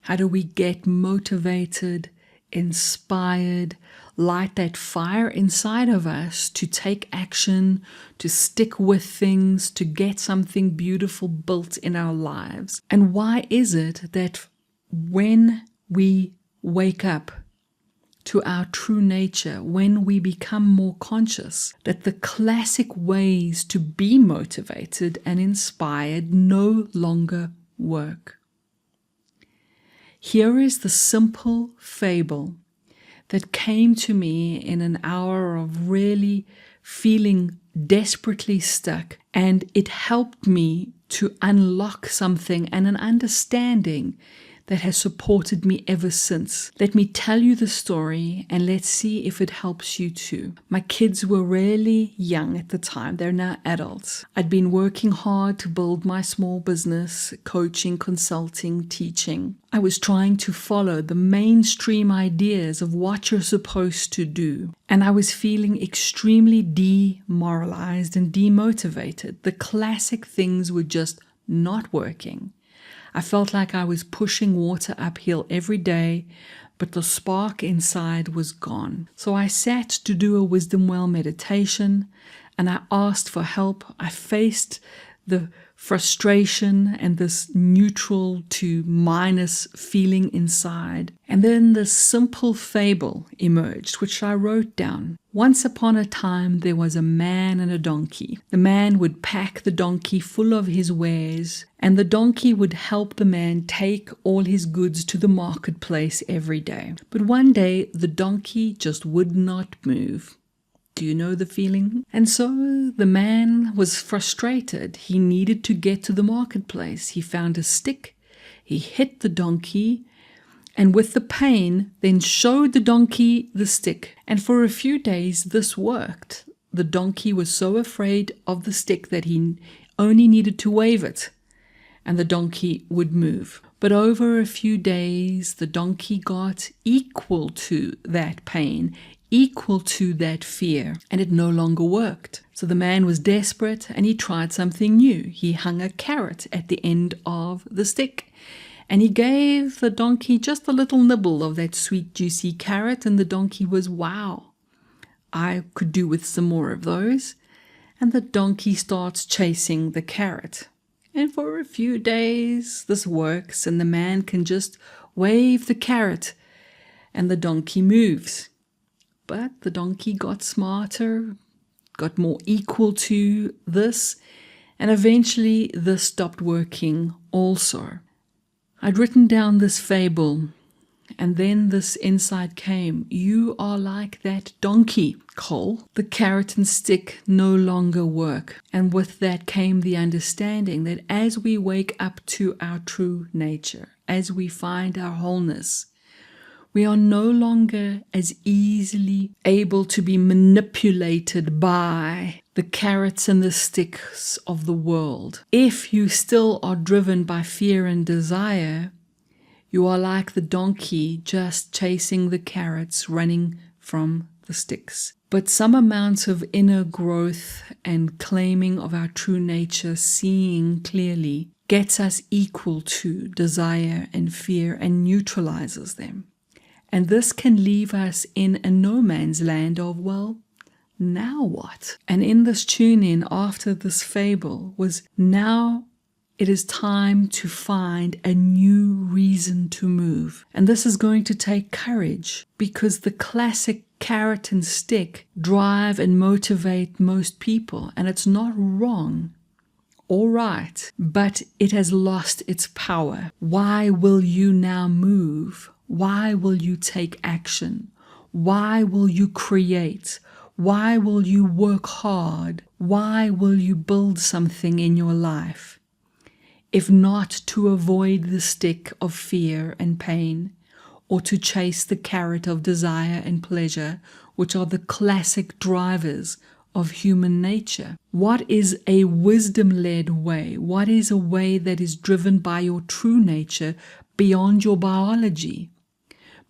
How do we get motivated, inspired, light that fire inside of us to take action, to stick with things, to get something beautiful built in our lives? And why is it that when we wake up to our true nature, when we become more conscious, that the classic ways to be motivated and inspired no longer work? Here is the simple fable that came to me in an hour of really feeling desperately stuck, and it helped me to unlock something and an understanding that has supported me ever since. Let me tell you the story and let's see if it helps you too. My kids were really young at the time. They're now adults. I'd been working hard to build my small business, coaching, consulting, teaching. I was trying to follow the mainstream ideas of what you're supposed to do. And I was feeling extremely demoralized and demotivated. The classic things were just not working. I felt like I was pushing water uphill every day, but the spark inside was gone. So I sat to do a wisdom well meditation and I asked for help. I faced the frustration and this neutral to minus feeling inside. And then this simple fable emerged, which I wrote down. Once upon a time, there was a man and a donkey. The man would pack the donkey full of his wares, and the donkey would help the man take all his goods to the marketplace every day. But one day, the donkey just would not move. Do you know the feeling? And so the man was frustrated. He needed to get to the marketplace. He found a stick, he hit the donkey, and with the pain, then showed the donkey the stick. And for a few days, this worked. The donkey was so afraid of the stick that he only needed to wave it, and the donkey would move. But over a few days, the donkey got equal to that pain, equal to that fear, and it no longer worked. So the man was desperate and he tried something new. He hung a carrot at the end of the stick, and he gave the donkey just a little nibble of that sweet, juicy carrot, and the donkey was, wow, I could do with some more of those. And the donkey starts chasing the carrot. And for a few days, this works, and the man can just wave the carrot, and the donkey moves. But the donkey got smarter, got more equal to this, and eventually this stopped working also. I'd written down this fable, and then this insight came. You are like that donkey, Cole. The carrot and stick no longer work. And with that came the understanding that as we wake up to our true nature, as we find our wholeness, we are no longer as easily able to be manipulated by the carrots and the sticks of the world. If you still are driven by fear and desire, you are like the donkey just chasing the carrots, running from the sticks. But some amount of inner growth and claiming of our true nature, seeing clearly, gets us equal to desire and fear and neutralizes them. And this can leave us in a no man's land of, well, now what? And in this tune-in after this fable was, now it is time to find a new reason to move. And this is going to take courage, because the classic carrot and stick drive and motivate most people. And it's not wrong or right, but it has lost its power. Why will you now move? Why will you take action? Why will you create? Why will you work hard? Why will you build something in your life? If not to avoid the stick of fear and pain, or to chase the carrot of desire and pleasure, which are the classic drivers of human nature. What is a wisdom-led way? What is a way that is driven by your true nature beyond your biology?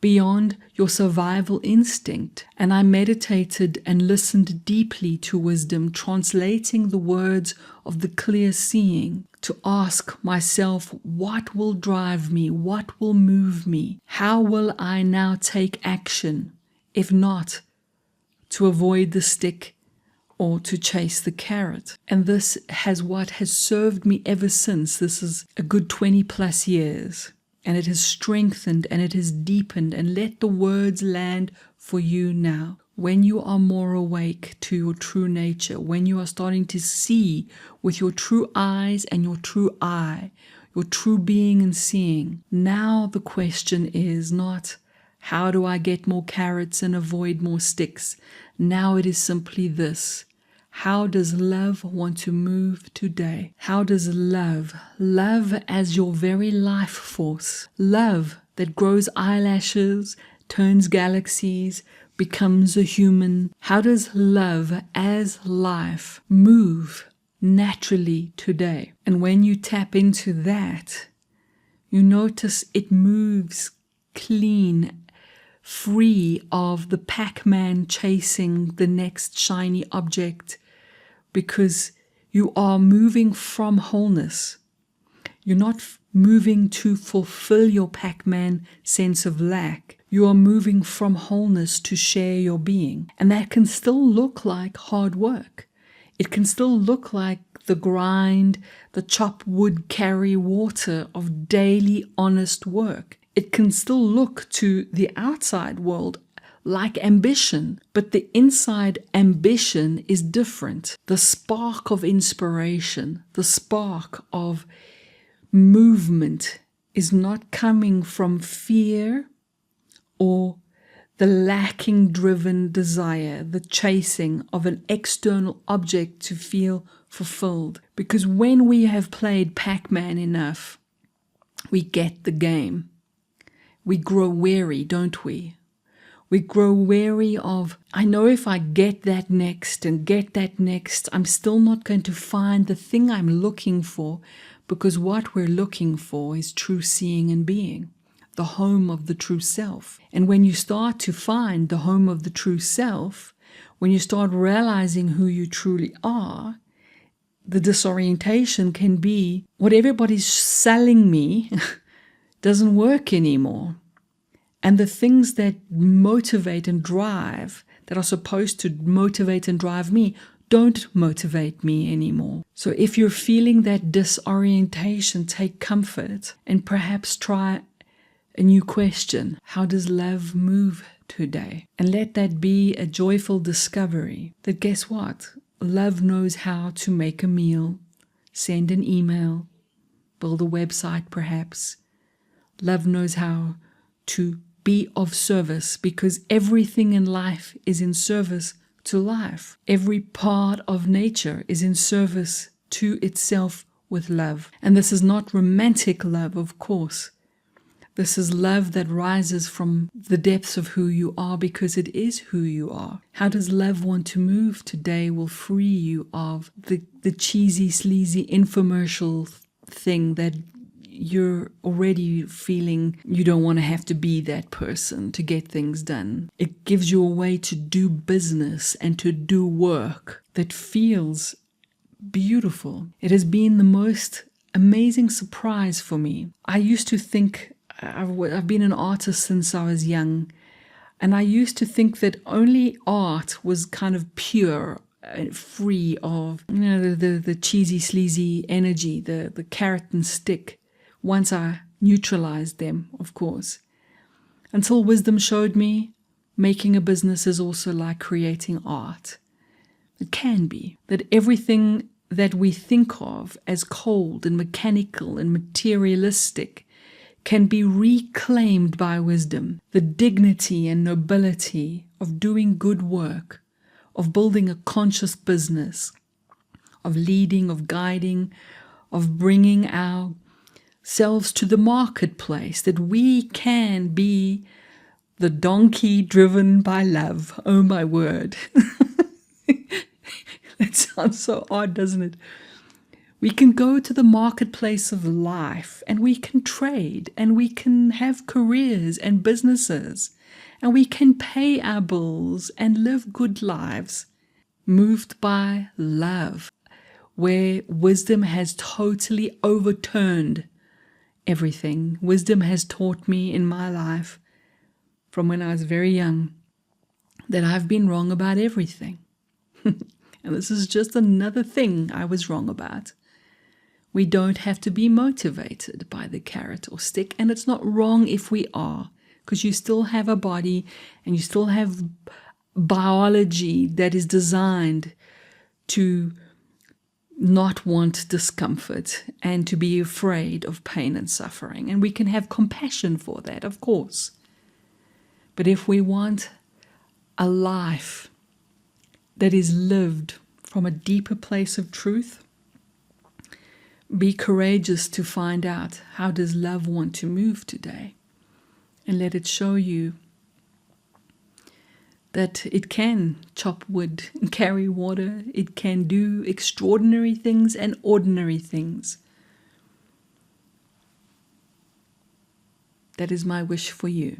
beyond your survival instinct. And I meditated and listened deeply to wisdom, translating the words of the clear seeing to ask myself, what will drive me? What will move me? How will I now take action? If not, to avoid the stick or to chase the carrot. And this has what has served me ever since. This is a good 20 plus years. And it has strengthened and it has deepened. And let the words land for you now. When you are more awake to your true nature, when you are starting to see with your true eyes and your true eye, your true being and seeing, now the question is not, how do I get more carrots and avoid more sticks? Now it is simply this. How does love want to move today? How does love as your very life force, love that grows eyelashes, turns galaxies, becomes a human, how does love as life move naturally today? And when you tap into that, you notice it moves clean, free of the Pac-Man chasing the next shiny object, because you are moving from wholeness. You're not moving to fulfill your Pac-Man sense of lack. You are moving from wholeness to share your being. And that can still look like hard work. It can still look like the grind, the chop wood, carry water of daily honest work. It can still look to the outside world like ambition, but the inside ambition is different. The spark of inspiration, the spark of movement is not coming from fear or the lacking driven desire, the chasing of an external object to feel fulfilled. Because when we have played Pac-Man enough, we get the game. We grow weary, don't we? We grow weary of, I know if I get that next and get that next, I'm still not going to find the thing I'm looking for, because what we're looking for is true seeing and being, the home of the true self. And when you start to find the home of the true self, when you start realizing who you truly are, the disorientation can be, what everybody's selling me doesn't work anymore. And the things that motivate and drive, that are supposed to motivate and drive me, don't motivate me anymore. So if you're feeling that disorientation, take comfort and perhaps try a new question. How does love move today? And let that be a joyful discovery that, guess what? Love knows how to make a meal, send an email, build a website perhaps. Love knows how to be of service, because everything in life is in service to life. Every part of nature is in service to itself with love. And this is not romantic love, of course. This is love that rises from the depths of who you are, because it is who you are. How does love want to move today will free you of the cheesy, sleazy infomercial thing that you're already feeling you don't want to have to be that person to get things done. It gives you a way to do business and to do work that feels beautiful. It has been the most amazing surprise for me. I used to think, I've been an artist since I was young, and I used to think that only art was kind of pure, free of, the cheesy, sleazy energy, the carrot and stick. Once I neutralized them, of course. Until wisdom showed me making a business is also like creating art. It can be. That everything that we think of as cold and mechanical and materialistic can be reclaimed by wisdom. The dignity and nobility of doing good work, of building a conscious business, of leading, of guiding, of bringing our selves to the marketplace, that we can be the donkey driven by love. Oh my word. That sounds so odd, doesn't it? We can go to the marketplace of life and we can trade and we can have careers and businesses and we can pay our bills and live good lives, moved by love, where wisdom has totally overturned everything. Wisdom has taught me in my life from when I was very young that I've been wrong about everything. And this is just another thing I was wrong about. We don't have to be motivated by the carrot or stick, and it's not wrong if we are, because you still have a body and you still have biology that is designed to not want discomfort and to be afraid of pain and suffering. And we can have compassion for that, of course. But if we want a life that is lived from a deeper place of truth, be courageous to find out, how does love want to move today? And let it show you that it can chop wood and carry water. It can do extraordinary things and ordinary things. That is my wish for you.